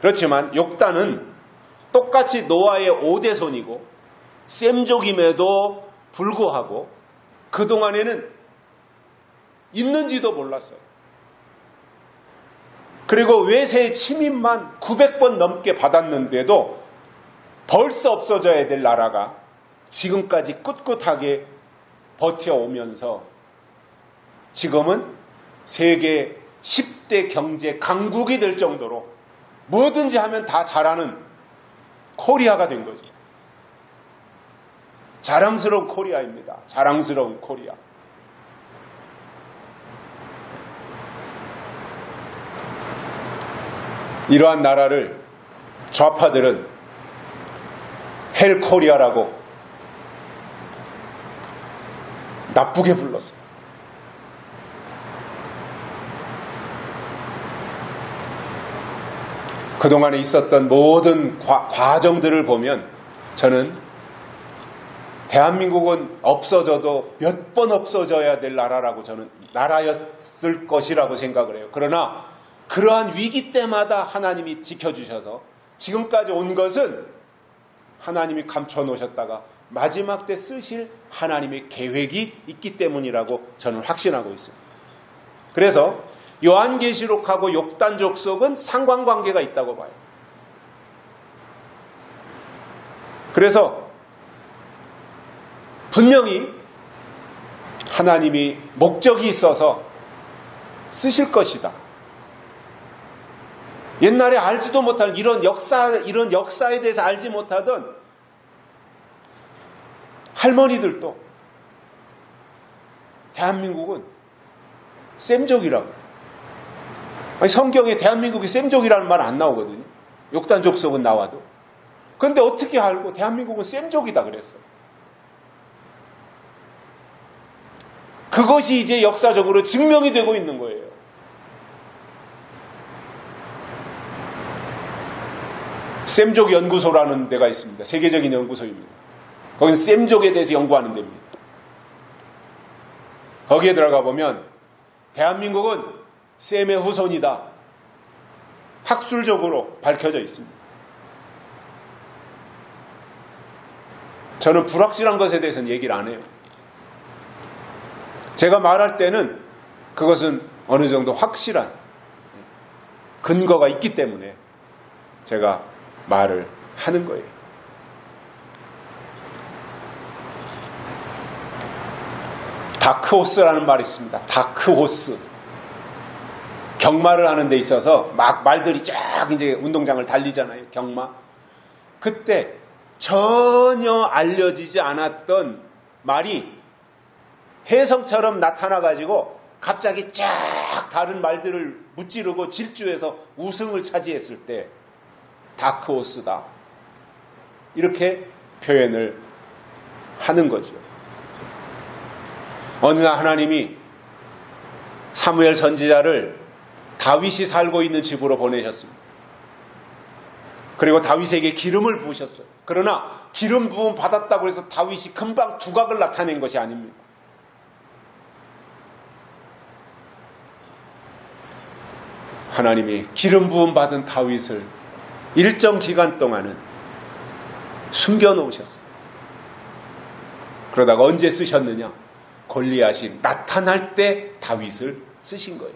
A: 그렇지만 욕단은 똑같이 노아의 5대 손이고 셈족임에도 불구하고 그동안에는 있는지도 몰랐어요. 그리고 외세 침입만 900번 넘게 받았는데도 벌써 없어져야 될 나라가 지금까지 꿋꿋하게 버텨오면서 지금은 세계 10대 경제 강국이 될 정도로 뭐든지 하면 다 잘하는 코리아가 된 거죠. 자랑스러운 코리아입니다. 자랑스러운 코리아. 이러한 나라를 좌파들은 헬 코리아라고 나쁘게 불렀어요. 그동안에 있었던 모든 과정들을 보면 저는 대한민국은 없어져도 몇 번 없어져야 될 나라라고, 저는 나라였을 것이라고 생각을 해요. 그러나 그러한 위기 때마다 하나님이 지켜주셔서 지금까지 온 것은 하나님이 감춰놓으셨다가 마지막 때 쓰실 하나님의 계획이 있기 때문이라고 저는 확신하고 있습니다. 그래서 요한계시록하고 욕단족속은 상관관계가 있다고 봐요. 그래서 분명히 하나님이 목적이 있어서 쓰실 것이다. 옛날에 알지도 못한 이런 역사에 대해서 알지 못하던 할머니들도 대한민국은 셈족이라고. 아니, 성경에 대한민국이 셈족이라는 말 안 나오거든요. 욕단족속은 나와도. 그런데 어떻게 알고 대한민국은 셈족이다 그랬어. 그것이 이제 역사적으로 증명이 되고 있는 거예요. 셈족 연구소라는 데가 있습니다. 세계적인 연구소입니다. 거긴 셈족에 대해서 연구하는 데입니다. 거기에 들어가 보면 대한민국은 셈의 후손이다. 학술적으로 밝혀져 있습니다. 저는 불확실한 것에 대해서는 얘기를 안 해요. 제가 말할 때는 그것은 어느 정도 확실한 근거가 있기 때문에 제가 말을 하는 거예요. 다크호스라는 말이 있습니다. 다크호스. 경마를 하는 데 있어서 막 말들이 쫙 이제 운동장을 달리잖아요. 경마. 그때 전혀 알려지지 않았던 말이 혜성처럼 나타나가지고 갑자기 쫙 다른 말들을 무찌르고 질주해서 우승을 차지했을 때 다크호스다. 이렇게 표현을 하는 거죠. 어느 날 하나님이 사무엘 선지자를 다윗이 살고 있는 집으로 보내셨습니다. 그리고 다윗에게 기름을 부으셨어요. 그러나 기름 부음 받았다고 해서 다윗이 금방 두각을 나타낸 것이 아닙니다. 하나님이 기름 부음 받은 다윗을 일정 기간 동안은 숨겨놓으셨어요. 그러다가 언제 쓰셨느냐? 골리앗이 나타날 때 다윗을 쓰신 거예요.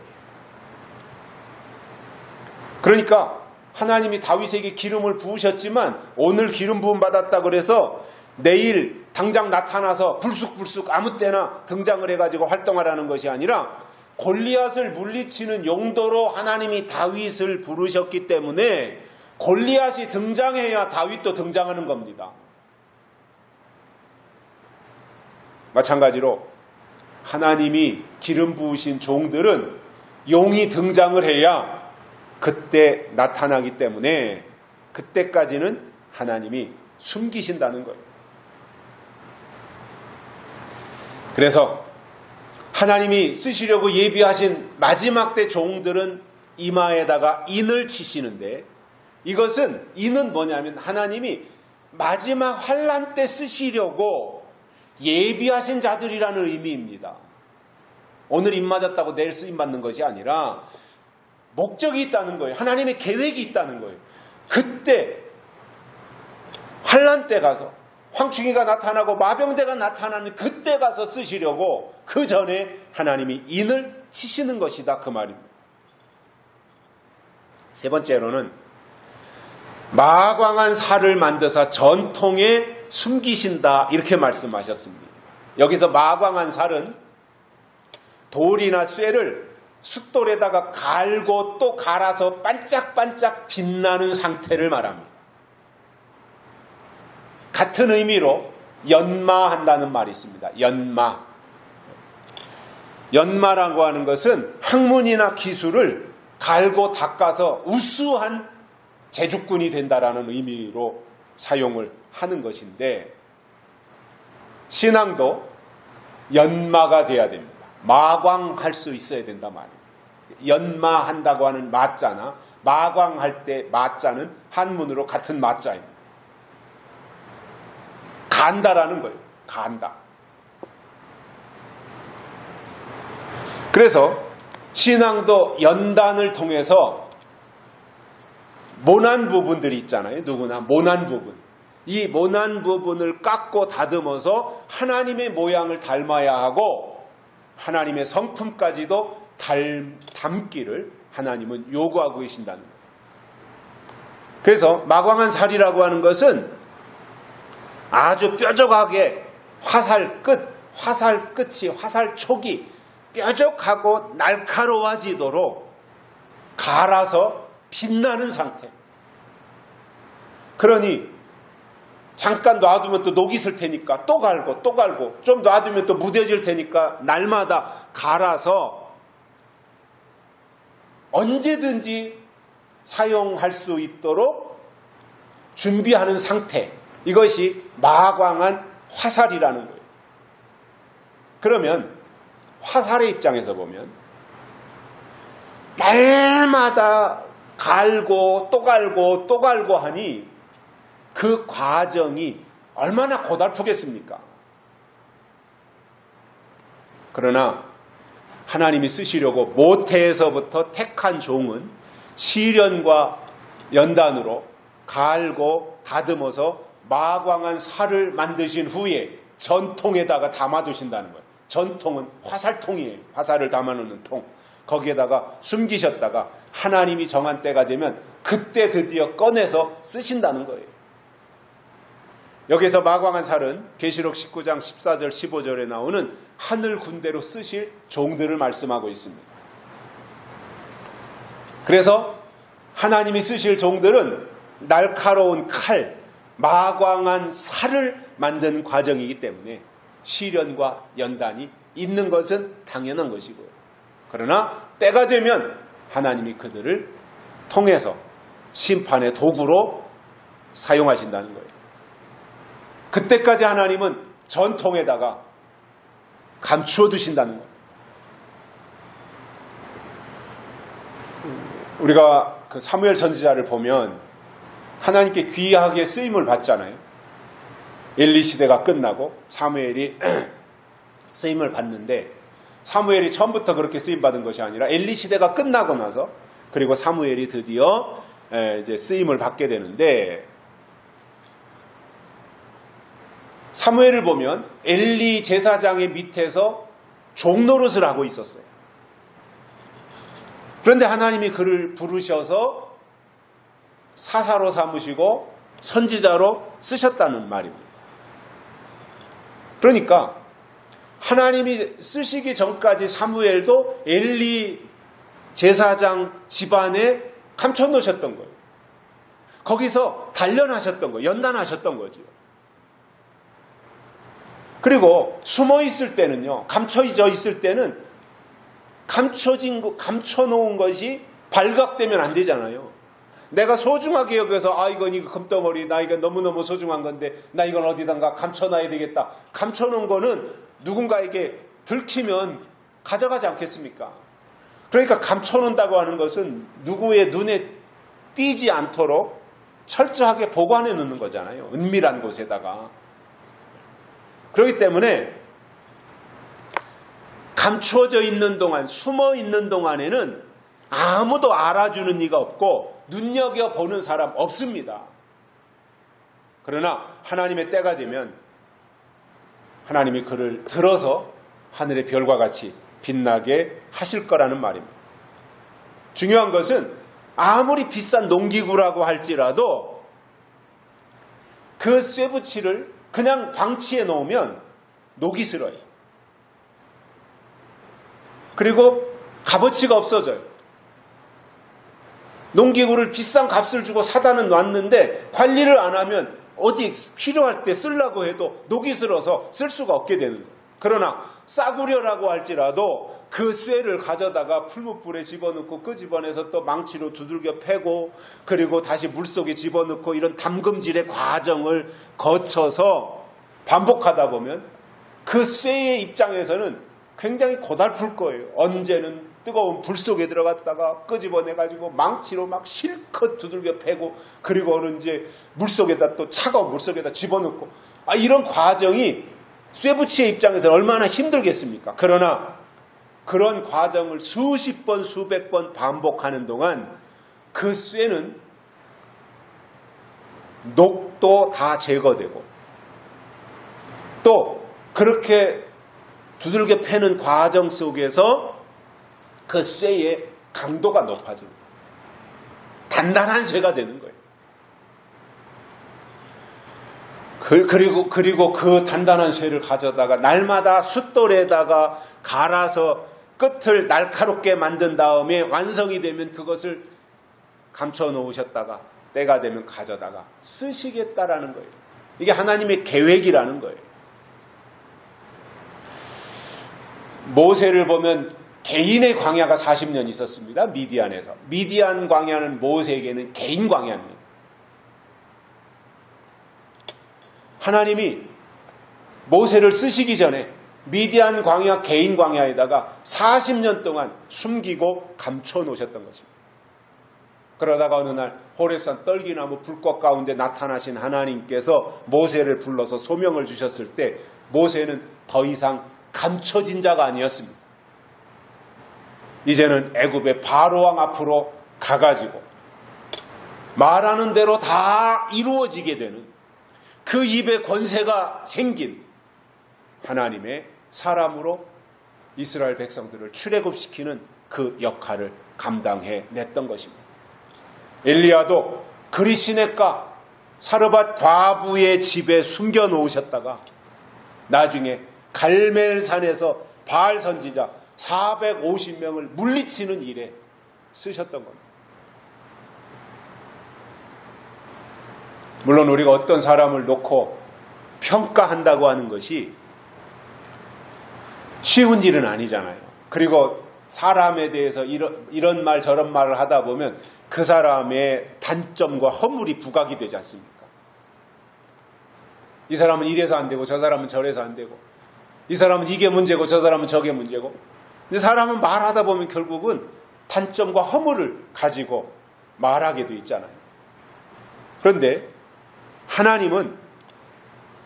A: 그러니까 하나님이 다윗에게 기름을 부으셨지만 오늘 기름 부음 받았다고 그래서 내일 당장 나타나서 불쑥불쑥 아무 때나 등장을 해가지고 활동하라는 것이 아니라 골리앗을 물리치는 용도로 하나님이 다윗을 부르셨기 때문에 골리앗이 등장해야 다윗도 등장하는 겁니다. 마찬가지로 하나님이 기름 부으신 종들은 용이 등장을 해야 그때 나타나기 때문에 그때까지는 하나님이 숨기신다는 거예요. 그래서 하나님이 쓰시려고 예비하신 마지막 때 종들은 이마에다가 인을 치시는데 이것은 인은 뭐냐면 하나님이 마지막 환난 때 쓰시려고 예비하신 자들이라는 의미입니다. 오늘 인 맞았다고 내일 쓰임 받는 것이 아니라 목적이 있다는 거예요. 하나님의 계획이 있다는 거예요. 그때 환난 때 가서 황충이가 나타나고 마병대가 나타나는 그때 가서 쓰시려고 그 전에 하나님이 인을 치시는 것이다 그 말입니다. 세 번째로는 마광한 살을 만드사 전통에 숨기신다 이렇게 말씀하셨습니다. 여기서 마광한 살은 돌이나 쇠를 숫돌에다가 갈고 또 갈아서 반짝반짝 빛나는 상태를 말합니다. 같은 의미로 연마한다는 말이 있습니다. 연마. 연마라고 하는 것은 학문이나 기술을 갈고 닦아서 우수한 제주꾼이 된다라는 의미로 사용을 하는 것인데 신앙도 연마가 돼야 됩니다. 마광할 수 있어야 된다 말이에요. 연마한다고 하는 마자나 마광할 때 마자는 한문으로 같은 마자입니다. 간다라는 거예요. 간다. 그래서 신앙도 연단을 통해서 모난 부분들이 있잖아요. 누구나 모난 부분. 이 모난 부분을 깎고 다듬어서 하나님의 모양을 닮아야 하고 하나님의 성품까지도 담기를 하나님은 요구하고 계신다는 거예요. 그래서 마광한 살이라고 하는 것은 아주 뾰족하게 화살 끝이 화살 촉이 뾰족하고 날카로워지도록 갈아서 빛나는 상태. 그러니 잠깐 놔두면 또 녹이 슬 테니까 또 갈고 좀 놔두면 또 무뎌질 테니까 날마다 갈아서 언제든지 사용할 수 있도록 준비하는 상태. 이것이 마광한 화살이라는 거예요. 그러면 화살의 입장에서 보면 날마다 갈고 또 갈고 또 갈고 하니 그 과정이 얼마나 고달프겠습니까? 그러나 하나님이 쓰시려고 모태에서부터 택한 종은 시련과 연단으로 갈고 다듬어서 마광한 살을 만드신 후에 전통에다가 담아두신다는 거예요. 전통은 화살통이에요. 화살을 담아놓는 통. 거기에다가 숨기셨다가 하나님이 정한 때가 되면 그때 드디어 꺼내서 쓰신다는 거예요. 여기서 마광한 살은 계시록 19장 14절 15절에 나오는 하늘 군대로 쓰실 종들을 말씀하고 있습니다. 그래서 하나님이 쓰실 종들은 날카로운 칼, 마광한 살을 만드는 과정이기 때문에 시련과 연단이 있는 것은 당연한 것이고요. 그러나 때가 되면 하나님이 그들을 통해서 심판의 도구로 사용하신다는 거예요. 그때까지 하나님은 전통에다가 감추어 두신다는 거예요. 우리가 그 사무엘 선지자를 보면 하나님께 귀하게 쓰임을 받잖아요. 엘리 시대가 끝나고 사무엘이 쓰임을 받는데, 사무엘이 처음부터 그렇게 쓰임 받은 것이 아니라 엘리 시대가 끝나고 나서, 그리고 사무엘이 드디어 이제 쓰임을 받게 되는데, 사무엘을 보면 엘리 제사장의 밑에서 종노릇을 하고 있었어요. 그런데 하나님이 그를 부르셔서 사사로 삼으시고 선지자로 쓰셨다는 말입니다. 그러니까 하나님이 쓰시기 전까지 사무엘도 엘리 제사장 집안에 감춰놓으셨던 거예요. 거기서 단련하셨던 거예요. 연단하셨던 거죠. 그리고 숨어 있을 때는요, 감춰져 있을 때는 감춰놓은 것이 발각되면 안 되잖아요. 내가 소중하게 여겨서 이거 금덩어리, 나 이거 너무너무 소중한 건데 나 이건 어디단가 감춰놔야 되겠다. 감춰놓은 거는 누군가에게 들키면 가져가지 않겠습니까? 그러니까 감춰놓는다고 하는 것은 누구의 눈에 띄지 않도록 철저하게 보관해 놓는 거잖아요. 은밀한 곳에다가. 그렇기 때문에 감추어져 있는 동안, 숨어 있는 동안에는 아무도 알아주는 이가 없고 눈여겨보는 사람 없습니다. 그러나 하나님의 때가 되면 하나님이 그를 들어서 하늘의 별과 같이 빛나게 하실 거라는 말입니다. 중요한 것은 아무리 비싼 농기구라고 할지라도 그 쇠붙이를 그냥 방치해 놓으면 녹이 슬어요. 그리고 값어치가 없어져요. 농기구를 비싼 값을 주고 사다는 놨는데 관리를 안 하면 어디 필요할 때 쓰려고 해도 녹이 슬어서 쓸 수가 없게 되는 거예요. 그러나 싸구려라고 할지라도 그 쇠를 가져다가 풀무불에 집어넣고 끄집어내서 또 망치로 두들겨 패고 그리고 다시 물속에 집어넣고 이런 담금질의 과정을 거쳐서 반복하다 보면 그 쇠의 입장에서는 굉장히 고달플 거예요. 언제는 뜨거운 불 속에 들어갔다가 끄집어내가지고 망치로 막 실컷 두들겨 패고 그리고는 이제 물속에다 또 차가운 물속에다 집어넣고 이런 과정이 쇠붙이의 입장에서는 얼마나 힘들겠습니까? 그러나 그런 과정을 수십 번 수백 번 반복하는 동안 그 쇠는 녹도 다 제거되고 또 그렇게 두들겨 패는 과정 속에서 그 쇠의 강도가 높아집니다. 단단한 쇠가 되는 거예요. 그리고 그 단단한 쇠를 가져다가 날마다 숫돌에다가 갈아서 끝을 날카롭게 만든 다음에 완성이 되면 그것을 감춰 놓으셨다가 때가 되면 가져다가 쓰시겠다라는 거예요. 이게 하나님의 계획이라는 거예요. 모세를 보면 개인의 광야가 40년 있었습니다. 미디안에서. 미디안 광야는 모세에게는 개인 광야입니다. 하나님이 모세를 쓰시기 전에 미디안 광야, 개인 광야에다가 40년 동안 숨기고 감춰 놓으셨던 것입니다. 그러다가 어느 날 호렙산 떨기나무 불꽃 가운데 나타나신 하나님께서 모세를 불러서 소명을 주셨을 때 모세는 더 이상 감춰진 자가 아니었습니다. 이제는 애굽의 바로왕 앞으로 가가지고 말하는 대로 다 이루어지게 되는 그 입에 권세가 생긴 하나님의 사람으로 이스라엘 백성들을 출애굽시키는 그 역할을 감당해 냈던 것입니다. 엘리야도 그리시네가 사르밧 과부의 집에 숨겨 놓으셨다가 나중에 갈멜산에서 바알 선지자 450명을 물리치는 일에 쓰셨던 겁니다. 물론 우리가 어떤 사람을 놓고 평가한다고 하는 것이 쉬운 일은 아니잖아요. 그리고 사람에 대해서 이런 말 저런 말을 하다 보면 그 사람의 단점과 허물이 부각이 되지 않습니까? 이 사람은 이래서 안 되고 저 사람은 저래서 안 되고 이 사람은 이게 문제고 저 사람은 저게 문제고. 근데 사람은 말하다 보면 결국은 단점과 허물을 가지고 말하게 돼 있잖아요. 그런데 하나님은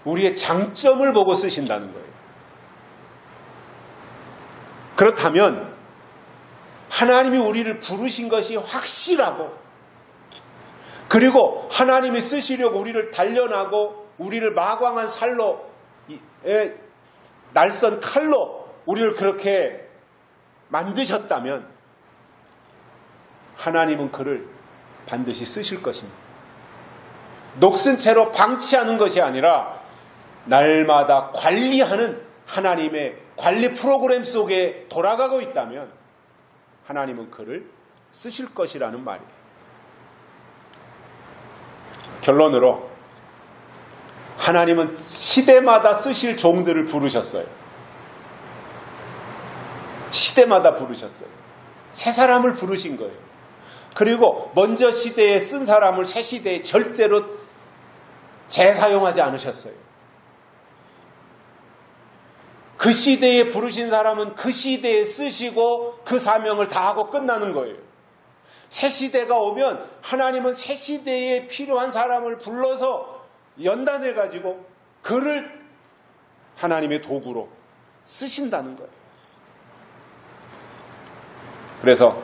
A: 우리의 장점을 보고 쓰신다는 거예요. 그렇다면 하나님이 우리를 부르신 것이 확실하고, 그리고 하나님이 쓰시려고 우리를 단련하고 우리를 마광한 살로, 날선 칼로 우리를 그렇게 만드셨다면 하나님은 그를 반드시 쓰실 것입니다. 녹슨 채로 방치하는 것이 아니라 날마다 관리하는 하나님의 관리 프로그램 속에 돌아가고 있다면 하나님은 그를 쓰실 것이라는 말이에요. 결론으로 하나님은 시대마다 쓰실 종들을 부르셨어요. 시대마다 부르셨어요. 새 사람을 부르신 거예요. 그리고 먼저 시대에 쓴 사람을 새 시대에 절대로 재사용하지 않으셨어요. 그 시대에 부르신 사람은 그 시대에 쓰시고 그 사명을 다하고 끝나는 거예요. 새 시대가 오면 하나님은 새 시대에 필요한 사람을 불러서 연단해가지고 그를 하나님의 도구로 쓰신다는 거예요. 그래서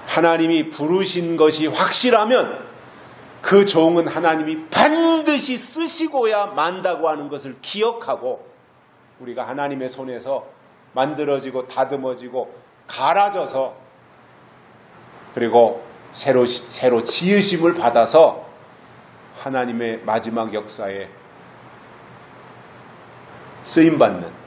A: 하나님이 부르신 것이 확실하면 그 종은 하나님이 반드시 쓰시고야 만다고 하는 것을 기억하고 우리가 하나님의 손에서 만들어지고 다듬어지고 갈아져서 그리고 새로 지으심을 받아서 하나님의 마지막 역사에 쓰임받는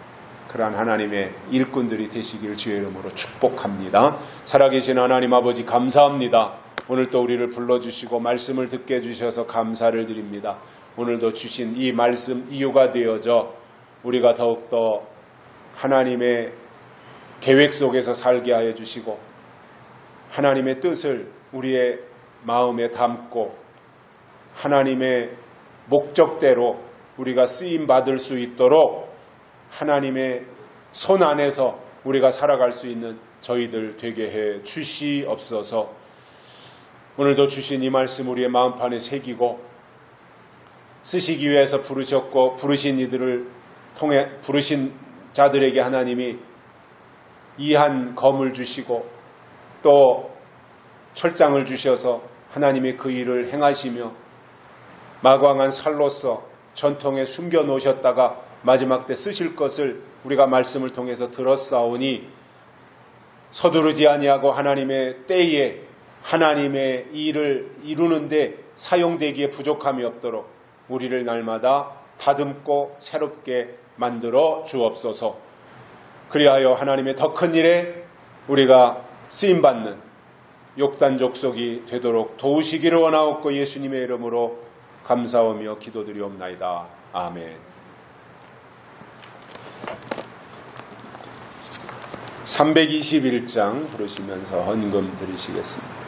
A: 그러한 하나님의 일꾼들이 되시길 주의 이름으로 축복합니다. 살아계신 하나님 아버지 감사합니다. 오늘 또 우리를 불러주시고 말씀을 듣게 해주셔서 감사를 드립니다. 오늘도 주신 이 말씀 이유가 되어져 우리가 더욱더 하나님의 계획 속에서 살게 하여 주시고 하나님의 뜻을 우리의 마음에 담고 하나님의 목적대로 우리가 쓰임받을 수 있도록 하나님의 손 안에서 우리가 살아갈 수 있는 저희들 되게 해 주시옵소서. 오늘도 주신 이 말씀 우리의 마음판에 새기고 쓰시기 위해서 부르셨고 부르신 이들을 통해 부르신 자들에게 하나님이 이한 검을 주시고 또 철장을 주셔서 하나님이 그 일을 행하시며 마광한 살로서 전통에 숨겨 놓으셨다가 마지막 때 쓰실 것을 우리가 말씀을 통해서 들었사오니 서두르지 아니하고 하나님의 때에 하나님의 일을 이루는데 사용되기에 부족함이 없도록 우리를 날마다 다듬고 새롭게 만들어 주옵소서. 그리하여 하나님의 더 큰 일에 우리가 쓰임받는 욕단 족속이 되도록 도우시기를 원하옵고 예수님의 이름으로 감사하며 기도드리옵나이다. 아멘. 321장 부르시면서 헌금 드리시겠습니다.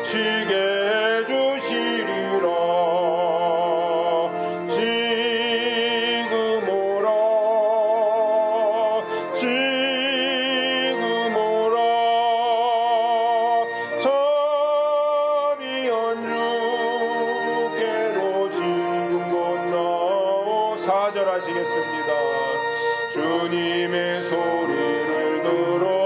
B: 쉬게 해주시리
A: 기도하시겠습니다. 주님의 소리를 들어